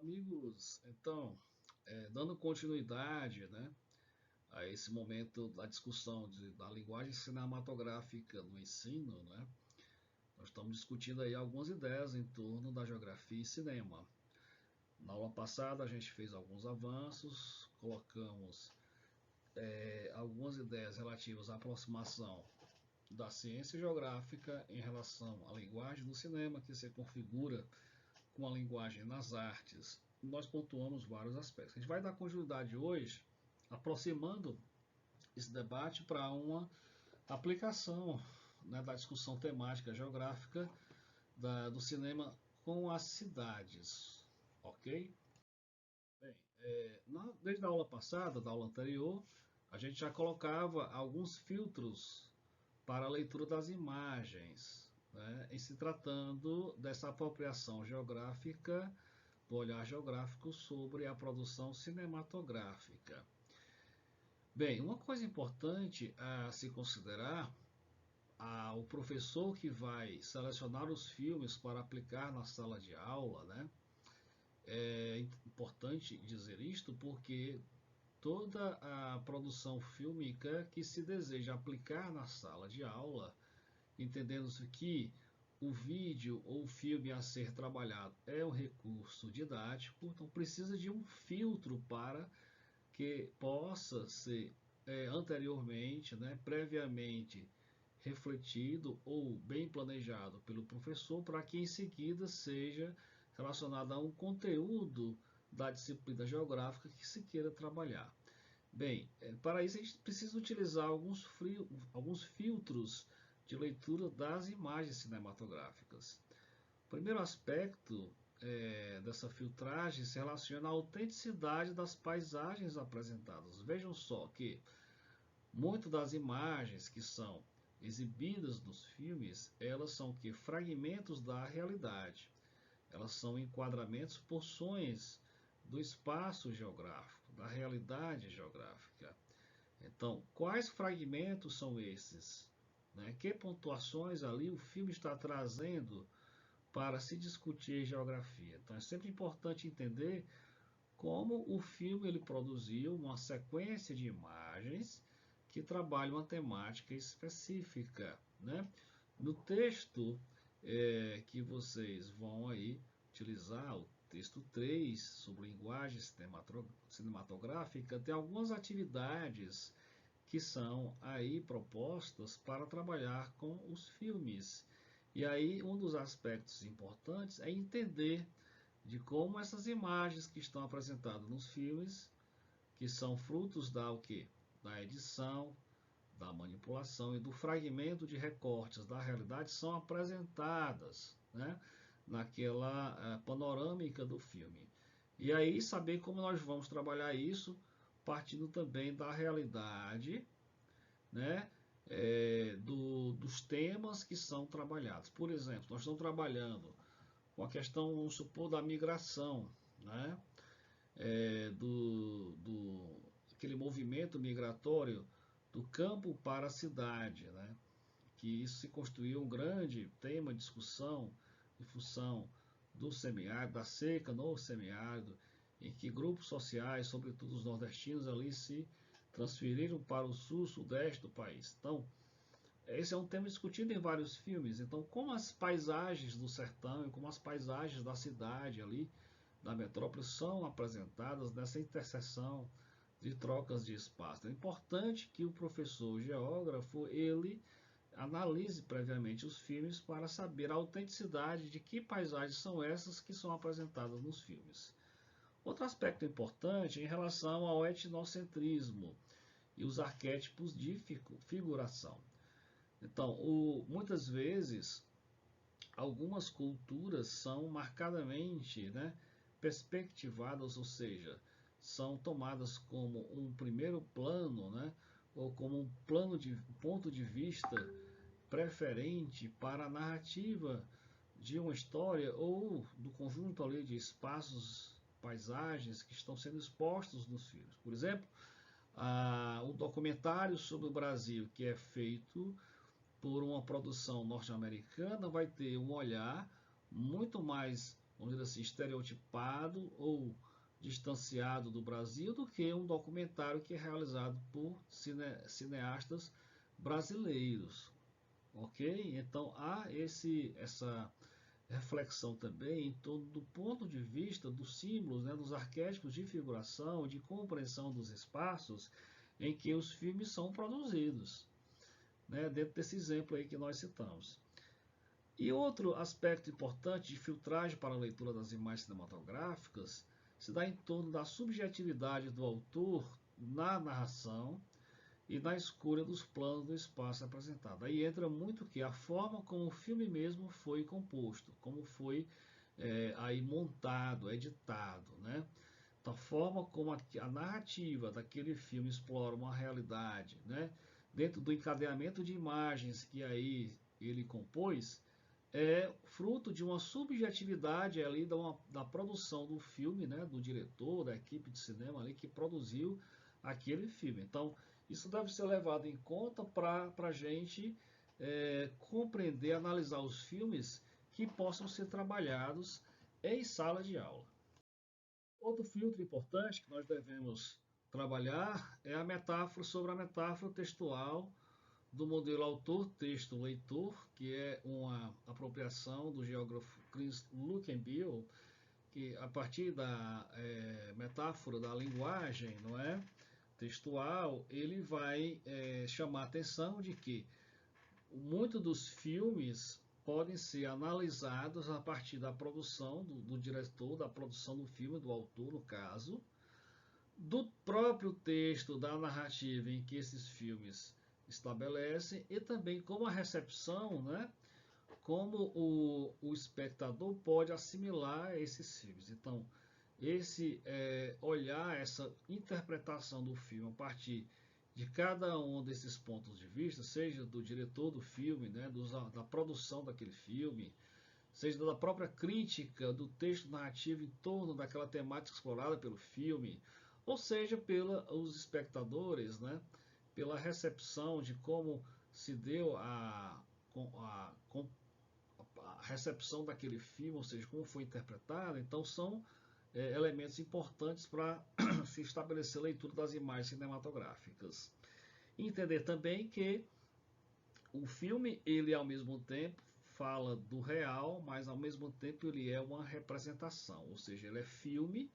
Amigos, então, dando continuidade, né, a esse momento da discussão da linguagem cinematográfica no ensino, né, nós estamos discutindo aí algumas ideias em torno da geografia e cinema. Na aula passada a gente fez alguns avanços, colocamos algumas ideias relativas à aproximação da ciência geográfica em relação à linguagem do cinema, que se configura com a linguagem nas artes. Nós pontuamos vários aspectos. A gente vai dar continuidade hoje, aproximando esse debate para uma aplicação, né, da discussão temática geográfica do cinema com as cidades, ok? Bem, desde a aula passada, da aula anterior, a gente já colocava alguns filtros para a leitura das imagens, né, em se tratando dessa apropriação geográfica, do olhar geográfico sobre a produção cinematográfica. Bem, uma coisa importante a se considerar, o professor que vai selecionar os filmes para aplicar na sala de aula, né? É importante dizer isto porque toda a produção fílmica que se deseja aplicar na sala de aula, entendendo-se que o vídeo ou o filme a ser trabalhado é um recurso didático, então precisa de um filtro para que possa ser anteriormente, né, previamente refletido ou bem planejado pelo professor para que em seguida seja relacionado a um conteúdo da disciplina geográfica que se queira trabalhar. Bem, para isso a gente precisa utilizar alguns filtros de leitura das imagens cinematográficas. O primeiro aspecto dessa filtragem se relaciona à autenticidade das paisagens apresentadas. Vejam só que muitas das imagens que são exibidas nos filmes, elas são que fragmentos da realidade. Elas são enquadramentos, porções do espaço geográfico, da realidade geográfica. Então, quais fragmentos são esses? Né? Que pontuações ali o filme está trazendo para se discutir geografia? Então, é sempre importante entender como o filme ele produziu uma sequência de imagens que trabalham uma temática específica, né? No texto que vocês vão aí utilizar, o texto 3 sobre linguagem cinematográfica, tem algumas atividades que são aí propostas para trabalhar com os filmes. E aí um dos aspectos importantes é entender de como essas imagens que estão apresentadas nos filmes, que são frutos da o quê? Da edição, da manipulação e do fragmento de recortes da realidade são apresentadas, né, naquela panorâmica do filme. E aí saber como nós vamos trabalhar isso partindo também da realidade, né, dos temas que são trabalhados. Por exemplo, nós estamos trabalhando com a questão, vamos supor, da migração, né, aquele movimento migratório do campo para a cidade, né? Que isso se construiu um grande tema de discussão em função do semiárido, da seca no semiárido, em que grupos sociais, sobretudo os nordestinos, ali se transferiram para o sul, sudeste do país. Então, esse é um tema discutido em vários filmes. Então, como as paisagens do sertão e como as paisagens da cidade ali, da metrópole, são apresentadas nessa interseção de trocas de espaço. É importante que o professor geógrafo ele analise previamente os filmes para saber a autenticidade de que paisagens são essas que são apresentadas nos filmes. Outro aspecto importante é em relação ao etnocentrismo e os arquétipos de figuração. Então, muitas vezes, algumas culturas são marcadamente, né, perspectivadas, ou seja, são tomadas como um primeiro plano, né, ou como um ponto de vista preferente para a narrativa de uma história ou do conjunto ali de espaços, paisagens que estão sendo expostos nos filmes. Por exemplo, o documentário sobre o Brasil que é feito por uma produção norte-americana vai ter um olhar muito mais vamos dizer assim, estereotipado ou distanciado do Brasil do que um documentário que é realizado por cineastas brasileiros, ok? Então há essa reflexão também em torno do ponto de vista dos símbolos, né, dos arquétipos de figuração, de compreensão dos espaços em que os filmes são produzidos, né, dentro desse exemplo aí que nós citamos. E outro aspecto importante de filtragem para a leitura das imagens cinematográficas se dá em torno da subjetividade do autor na narração e na escolha dos planos do espaço apresentado. Aí entra muito que a forma como o filme mesmo foi composto, como foi aí montado, editado, né? Da forma como a narrativa daquele filme explora uma realidade, né? Dentro do encadeamento de imagens que aí ele compôs, é fruto de uma subjetividade ali da produção do filme, né? Do diretor, da equipe de cinema ali que produziu aquele filme. Então, isso deve ser levado em conta para a gente compreender, analisar os filmes que possam ser trabalhados em sala de aula. Outro filtro importante que nós devemos trabalhar é a metáfora sobre a metáfora textual do modelo autor-texto-leitor, que é uma apropriação do geógrafo Chris Luckenbill, que a partir da metáfora da linguagem, não é, textual, ele vai chamar a atenção de que muitos dos filmes podem ser analisados a partir da produção do diretor, da produção do filme, do autor, no caso, do próprio texto, da narrativa em que esses filmes estabelecem e também como a recepção, né? Como o espectador pode assimilar esses filmes. Então, esse olhar, essa interpretação do filme a partir de cada um desses pontos de vista, seja do diretor do filme, né, da produção daquele filme, seja da própria crítica do texto narrativo em torno daquela temática explorada pelo filme, ou seja, pelos espectadores, né, pela recepção de como se deu a recepção daquele filme, ou seja, como foi interpretado. Então são elementos importantes para se estabelecer a leitura das imagens cinematográficas. E entender também que o filme, ele ao mesmo tempo fala do real, mas ao mesmo tempo ele é uma representação, ou seja, ele é filme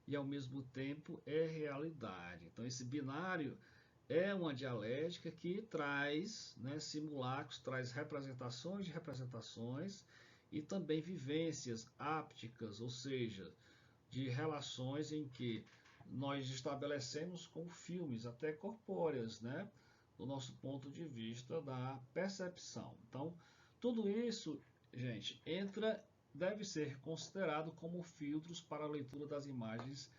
e ao mesmo tempo é realidade. Então esse binário é uma dialética que traz, né, simulacros, traz representações de representações e também vivências ápticas, ou seja, de relações em que nós estabelecemos com filmes, até corpóreas, né, do nosso ponto de vista da percepção. Então, tudo isso, gente, deve ser considerado como filtros para a leitura das imagens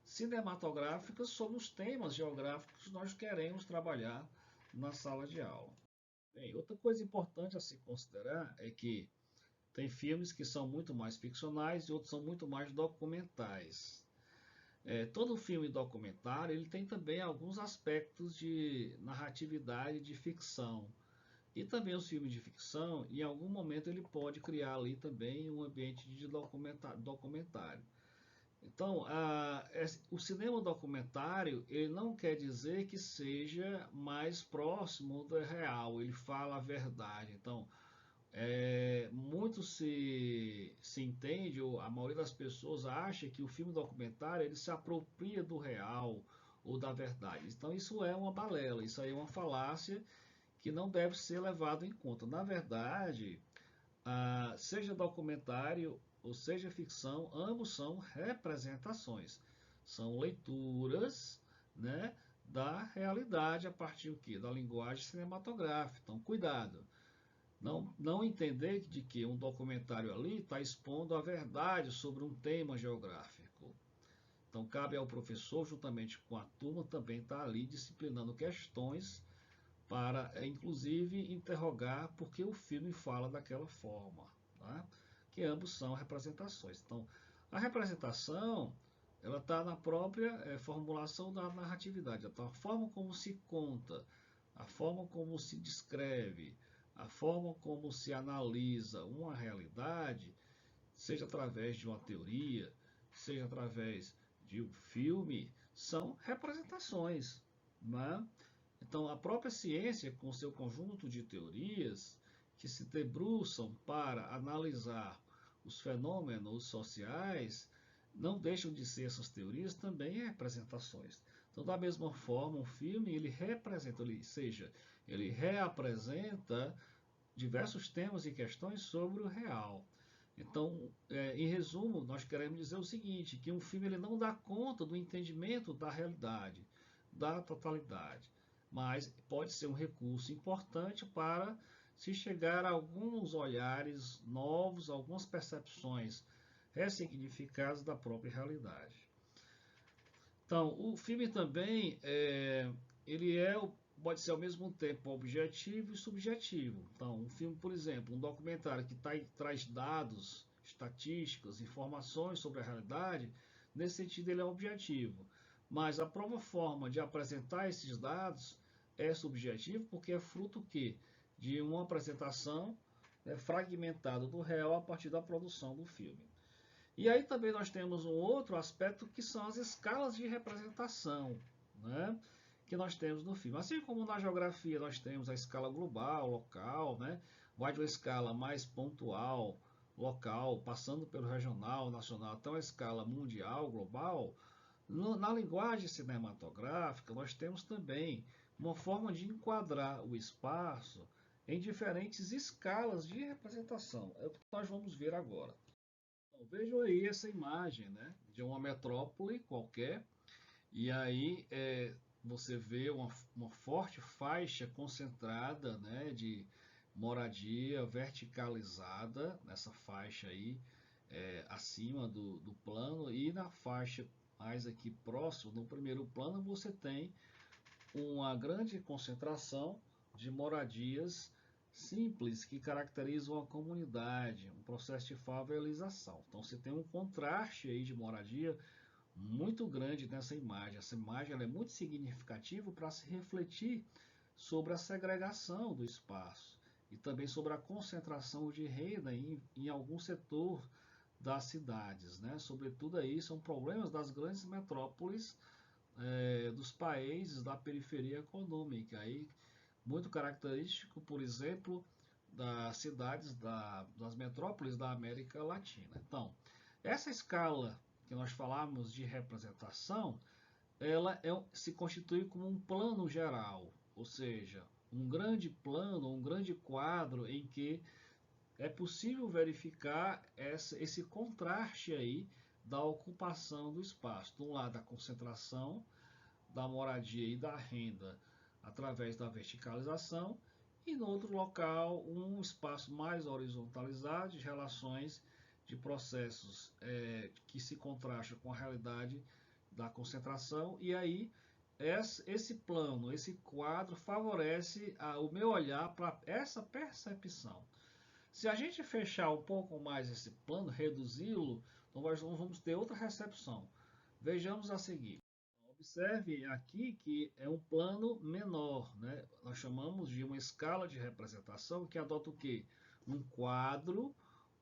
cinematográficas sobre os temas geográficos que nós queremos trabalhar na sala de aula. Bem, outra coisa importante a se considerar é que tem filmes que são muito mais ficcionais e outros são muito mais documentais. Todo filme documentário ele tem também alguns aspectos de narratividade, de ficção. E também os filmes de ficção, em algum momento ele pode criar ali também um ambiente de documentário. Então, o cinema documentário, ele não quer dizer que seja mais próximo do real, ele fala a verdade. Então, muito se entende, ou a maioria das pessoas acha que o filme documentário ele se apropria do real ou da verdade. Então, isso é uma balela, isso aí é uma falácia que não deve ser levado em conta. Na verdade, seja documentário ou seja ficção, ambos são representações, são leituras, né, da realidade a partir do quê? Da linguagem cinematográfica. Então, cuidado. Não entender de que um documentário ali está expondo a verdade sobre um tema geográfico. Então, cabe ao professor, juntamente com a turma, também estar ali disciplinando questões para, inclusive, interrogar por que o filme fala daquela forma, tá? Que ambos são representações. Então, a representação ela está na própria formulação da narratividade, a forma como se conta, a forma como se descreve, a forma como se analisa uma realidade seja através de uma teoria, seja através de um filme, são representações, né? Então, a própria ciência, com seu conjunto de teorias que se debruçam para analisar os fenômenos sociais, não deixam de ser essas teorias também representações. Então, da mesma forma, um filme ele representa, ele reapresenta diversos temas e questões sobre o real. Então, em resumo, nós queremos dizer o seguinte, que um filme ele não dá conta do entendimento da realidade, da totalidade, mas pode ser um recurso importante para se chegar a alguns olhares novos, algumas percepções ressignificadas da própria realidade. Então, o filme também ele pode ser ao mesmo tempo objetivo e subjetivo. Então, um filme, por exemplo, um documentário que traz dados, estatísticas, informações sobre a realidade, nesse sentido ele é objetivo. Mas a própria forma de apresentar esses dados é subjetivo porque é fruto que de uma apresentação fragmentada do real a partir da produção do filme. E aí também nós temos um outro aspecto que são as escalas de representação, né? Que nós temos no filme. Assim como na geografia nós temos a escala global, local, né? Vai de uma escala mais pontual, local, passando pelo regional, nacional, até uma escala mundial, global. Na linguagem cinematográfica nós temos também uma forma de enquadrar o espaço em diferentes escalas de representação. É o que nós vamos ver agora. Então, vejam aí essa imagem, né, de uma metrópole qualquer, e aí você vê uma forte faixa concentrada, né, de moradia verticalizada nessa faixa aí, acima do plano, e na faixa mais aqui próximo, no primeiro plano, você tem uma grande concentração de moradias simples que caracterizam a comunidade, um processo de favelização. Então você tem um contraste aí de moradia muito grande nessa imagem. Essa imagem ela é muito significativa para se refletir sobre a segregação do espaço e também sobre a concentração de renda em algum setor das cidades, né? Sobretudo aí são problemas das grandes metrópoles, dos países da periferia econômica, aí muito característico, por exemplo, das cidades das metrópoles da América Latina. Então, essa escala que nós falamos de representação, ela se constitui como um plano geral, ou seja, um grande plano, um grande quadro em que é possível verificar esse contraste aí da ocupação do espaço. De um lado, a concentração da moradia e da renda através da verticalização, e no outro local um espaço mais horizontalizado de relações de processos que se contrastam com a realidade da concentração, e aí esse plano, esse quadro favorece o meu olhar para essa percepção. Se a gente fechar um pouco mais esse plano, reduzi-lo, então nós vamos ter outra recepção. Vejamos a seguir. Observe aqui que é um plano menor, né? Nós chamamos de uma escala de representação que adota o quê? Um quadro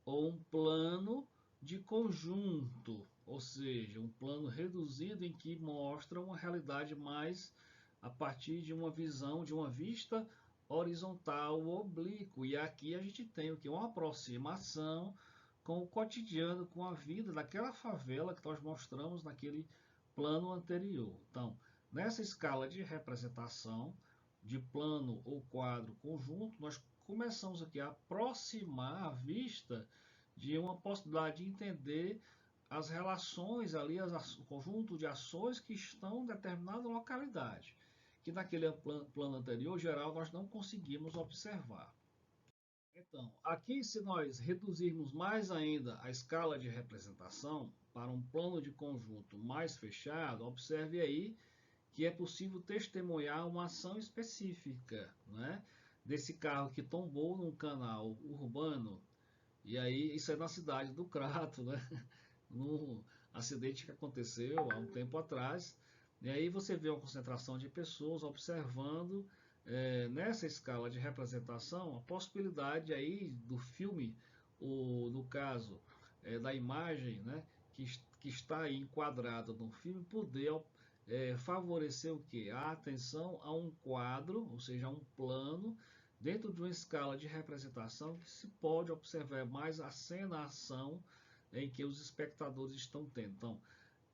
ou um plano de conjunto, ou seja, um plano reduzido em que mostra uma realidade mais a partir de uma visão, de uma vista horizontal ou oblíqua. E aqui a gente tem o que? Uma aproximação com o cotidiano, com a vida daquela favela que nós mostramos naquele plano anterior. Então, nessa escala de representação, de plano ou quadro conjunto, nós começamos aqui a aproximar a vista de uma possibilidade de entender as relações ali, o conjunto de ações que estão em determinada localidade, que naquele plano anterior geral nós não conseguimos observar. Então, aqui se nós reduzirmos mais ainda a escala de representação para um plano de conjunto mais fechado, observe aí que é possível testemunhar uma ação específica, né? Desse carro que tombou num canal urbano, e aí isso é na cidade do Crato, né? Num acidente que aconteceu há um tempo atrás, e aí você vê uma concentração de pessoas observando nessa escala de representação a possibilidade aí do filme, no caso, da imagem, né, que está aí enquadrada no filme, poder favorecer o quê? A atenção a um quadro, ou seja, a um plano, dentro de uma escala de representação que se pode observar mais a cena, a ação em que os espectadores estão tendo. Então,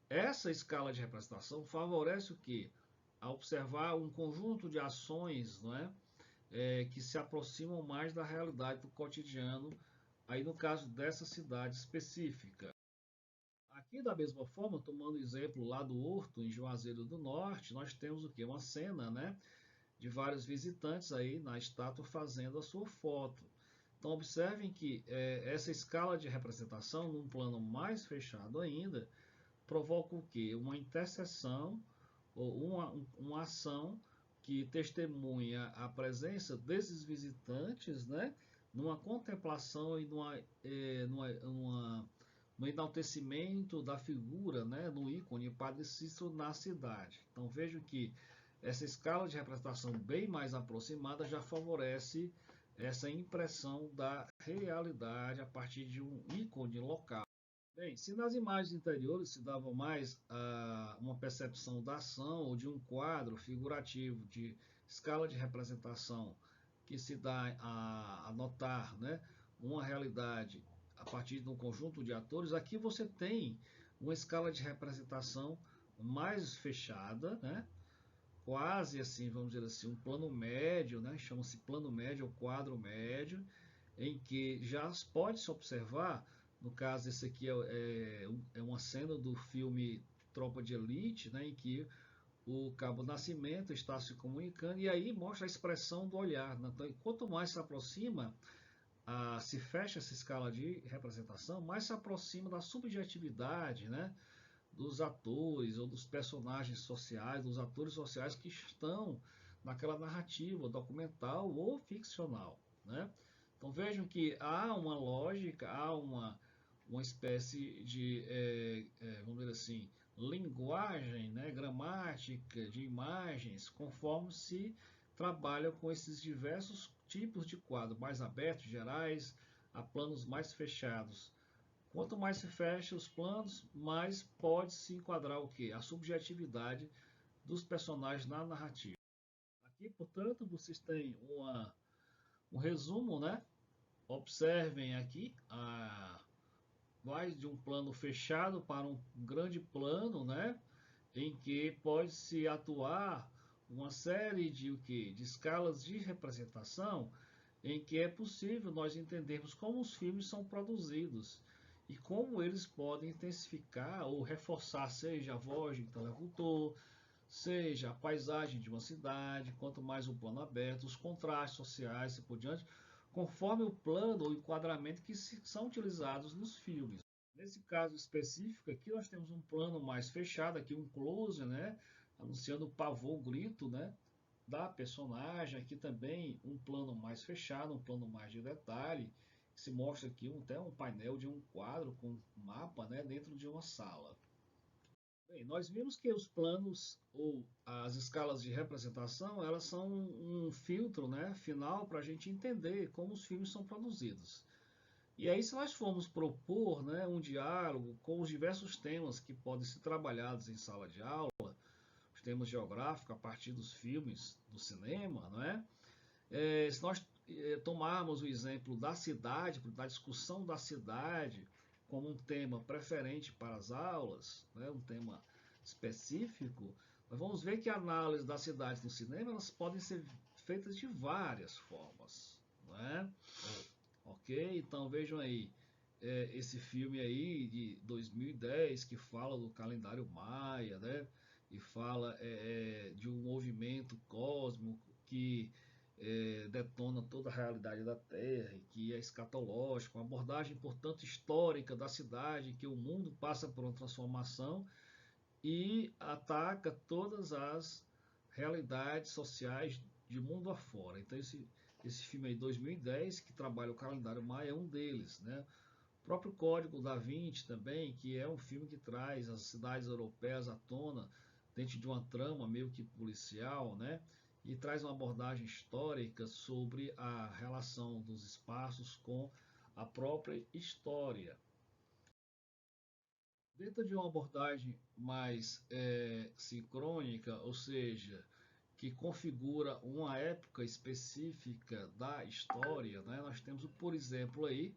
essa escala de representação favorece o quê? A observar um conjunto de ações, não é? Que se aproximam mais da realidade do cotidiano, aí no caso dessa cidade específica. Aqui, da mesma forma, tomando o exemplo lá do Horto, em Juazeiro do Norte, nós temos o quê? Uma cena, né, de vários visitantes aí na estátua fazendo a sua foto. Então, observem que essa escala de representação, num plano mais fechado ainda, provoca o quê? Uma interseção ou uma ação que testemunha a presença desses visitantes, né, numa contemplação e no enaltecimento da figura, né, no ícone Padre Cícero na cidade. Então vejo que essa escala de representação bem mais aproximada já favorece essa impressão da realidade a partir de um ícone local. Bem, se nas imagens interiores se dava mais uma percepção da ação ou de um quadro figurativo de escala de representação que se dá a notar, né, uma realidade a partir de um conjunto de atores, aqui você tem uma escala de representação mais fechada, né, quase assim, vamos dizer assim, um plano médio, né, chama-se plano médio ou quadro médio, em que já pode se observar, no caso esse aqui é uma cena do filme Tropa de Elite, né, em que o Cabo Nascimento está se comunicando e aí mostra a expressão do olhar. Né? Então, quanto mais se aproxima, se fecha essa escala de representação, mais se aproxima da subjetividade, né, dos atores ou dos personagens sociais, dos atores sociais que estão naquela narrativa documental ou ficcional, né? Então vejam que há uma lógica, há uma espécie de, vamos dizer assim, linguagem, né, gramática de imagens, conforme se trabalha com esses diversos tipos de quadros, mais abertos, gerais, a planos mais fechados. Quanto mais se fecha os planos, mais pode se enquadrar o quê? A subjetividade dos personagens na narrativa. Aqui, portanto, vocês têm um resumo, né? Observem aqui vai de um plano fechado para um grande plano, né? Em que pode se atuar uma série de o quê? De escalas de representação em que é possível nós entendermos como os filmes são produzidos e como eles podem intensificar ou reforçar, seja a voz do interlocutor, seja a paisagem de uma cidade, quanto mais o plano aberto, os contrastes sociais e por diante, conforme o plano ou enquadramento que são utilizados nos filmes. Nesse caso específico aqui, nós temos um plano mais fechado, aqui um close, né, anunciando o pavor, o grito, né, da personagem. Aqui também um plano mais fechado, um plano mais de detalhe, que se mostra aqui até um painel de um quadro com um mapa, né, dentro de uma sala. Bem, nós vimos que os planos ou as escalas de representação, elas são um filtro, né, final para a gente entender como os filmes são produzidos. E aí, se nós formos propor, né, um diálogo com os diversos temas que podem ser trabalhados em sala de aula, os temas geográficos a partir dos filmes, do cinema, não é? Se nós tomarmos o exemplo da cidade, da discussão da cidade como um tema preferente para as aulas, né, um tema específico, nós vamos ver que a análise da cidade no cinema elas podem ser feitas de várias formas, não é? Ok? Então vejam aí esse filme aí de 2010 que fala do calendário maia, né? E fala de um movimento cósmico que detona toda a realidade da Terra, que é escatológico, uma abordagem, portanto, histórica da cidade, que o mundo passa por uma transformação e ataca todas as realidades sociais de mundo afora. Então esse filme aí, 2010, que trabalha o calendário maia, é um deles, né? O próprio Código da Vinci também, que é um filme que traz as cidades europeias à tona dentro de uma trama meio que policial, né? E traz uma abordagem histórica sobre a relação dos espaços com a própria história. Dentro de uma abordagem mais sincrônica, ou seja, que configura uma época específica da história, né? Nós temos, por exemplo, aí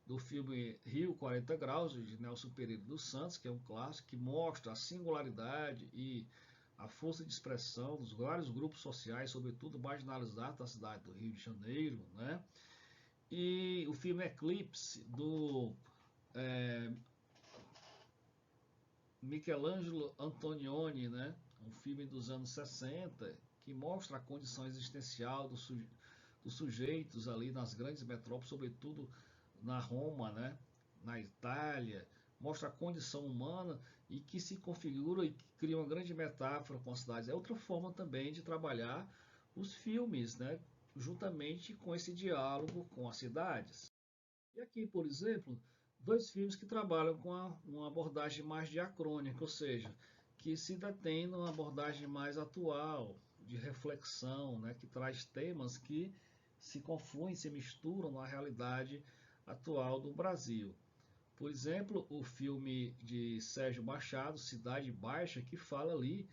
do filme Rio 40 Graus, de Nelson Pereira dos Santos, que é um clássico que mostra a singularidade e a força de expressão dos vários grupos sociais, sobretudo marginalizados da cidade do Rio de Janeiro, né? E o filme Eclipse, do é, Michelangelo Antonioni, né? Um filme dos anos 60, que mostra a condição existencial dos sujeitos ali nas grandes metrópoles, sobretudo na Roma, né? Na Itália, mostra a condição humana e que se configura e que cria uma grande metáfora com as cidades. É outra forma também de trabalhar os filmes, né? Juntamente com esse diálogo com as cidades. E aqui, por exemplo, dois filmes que trabalham com uma abordagem mais diacrônica, ou seja, que se detém numa abordagem mais atual, de reflexão, né, que traz temas que se confluem, se misturam na realidade atual do Brasil. Por exemplo, o filme de Sérgio Machado, Cidade Baixa, que fala ali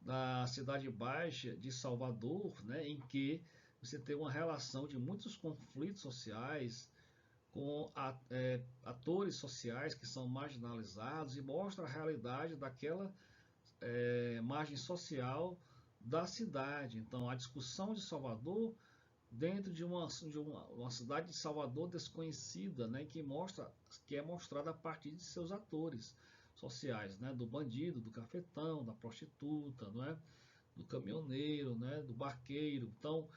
da Cidade Baixa de Salvador, né, em que você tem uma relação de muitos conflitos sociais, com atores sociais que são marginalizados e mostra a realidade daquela margem social da cidade. Então, a discussão de Salvador dentro de uma cidade de Salvador desconhecida, né, que é mostrada a partir de seus atores sociais, né, do bandido, do cafetão, da prostituta, não é? Do caminhoneiro, né, do barqueiro. Então,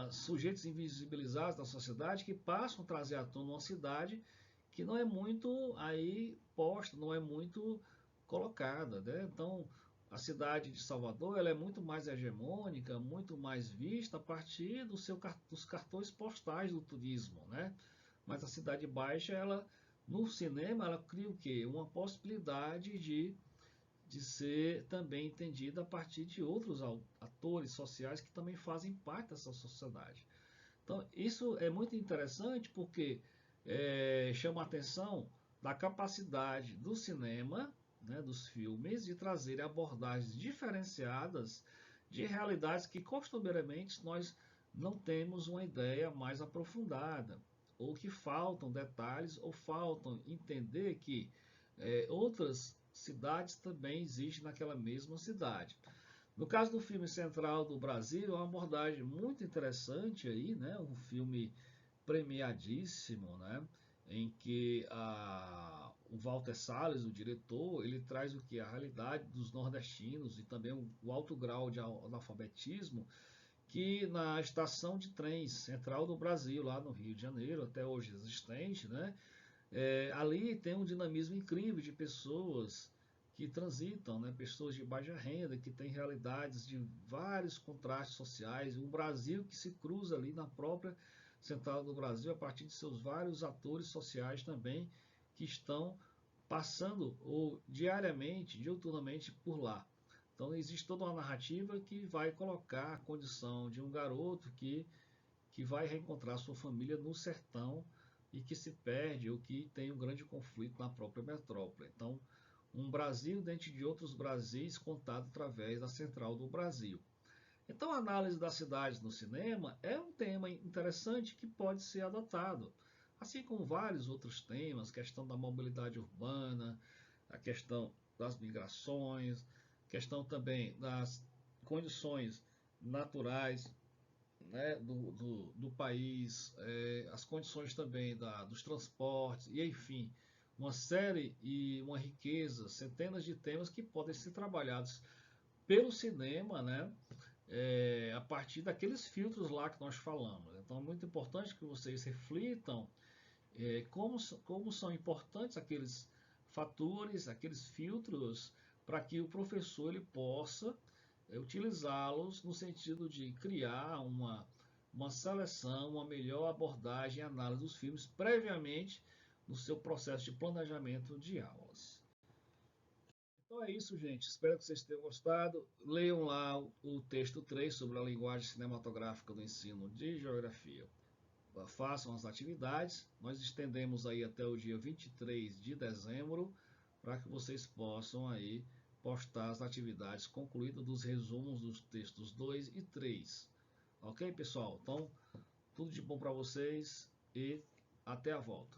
sujeitos invisibilizados da sociedade que passam a trazer à tona uma cidade que não é muito aí posta, não é muito colocada, né? Então, a cidade de Salvador ela é muito mais hegemônica, muito mais vista a partir dos cartões postais do turismo, né? Mas a Cidade Baixa, ela no cinema, ela cria o quê? Uma possibilidade de ser também entendida a partir de outros atores sociais que também fazem parte dessa sociedade. Então, isso é muito interessante porque chama a atenção da capacidade do cinema, né, dos filmes, de trazer abordagens diferenciadas de realidades que costumeiramente nós não temos uma ideia mais aprofundada, ou que faltam detalhes, ou faltam entender que outras cidades também existem naquela mesma cidade. No caso do filme Central do Brasil, é uma abordagem muito interessante aí, né? Um filme premiadíssimo, né? Em que o Walter Salles, o diretor, ele traz o que? A realidade dos nordestinos e também o alto grau de analfabetismo que na estação de trens Central do Brasil, lá no Rio de Janeiro, até hoje existente, né? Ali tem um dinamismo incrível de pessoas que transitam, né? Pessoas de baixa renda, que têm realidades de vários contrastes sociais, um Brasil que se cruza ali na própria Central do Brasil, a partir de seus vários atores sociais também, que estão passando ou diariamente, diuturnamente por lá. Então existe toda uma narrativa que vai colocar a condição de um garoto que vai reencontrar sua família no sertão e que se perde ou que tem um grande conflito na própria metrópole. Então, um Brasil dentro de outros Brasis contado através da Central do Brasil. Então, a análise das cidades no cinema é um tema interessante que pode ser adotado, assim como vários outros temas, questão da mobilidade urbana, a questão das migrações, questão também das condições naturais, né, do país, as condições também dos transportes, e enfim, uma série e uma riqueza, centenas de temas que podem ser trabalhados pelo cinema, né, a partir daqueles filtros lá que nós falamos. Então é muito importante que vocês reflitam como são importantes aqueles fatores, aqueles filtros, para que o professor ele possa utilizá-los no sentido de criar uma seleção, uma melhor abordagem e análise dos filmes previamente no seu processo de planejamento de aulas. Então é isso, gente. Espero que vocês tenham gostado. Leiam lá o texto 3 sobre a linguagem cinematográfica do ensino de geografia. Façam as atividades. Nós estendemos aí até o dia 23 de dezembro para que vocês possam aí postar as atividades concluídas dos resumos dos textos 2 e 3. Ok, pessoal? Então, tudo de bom para vocês e até a volta.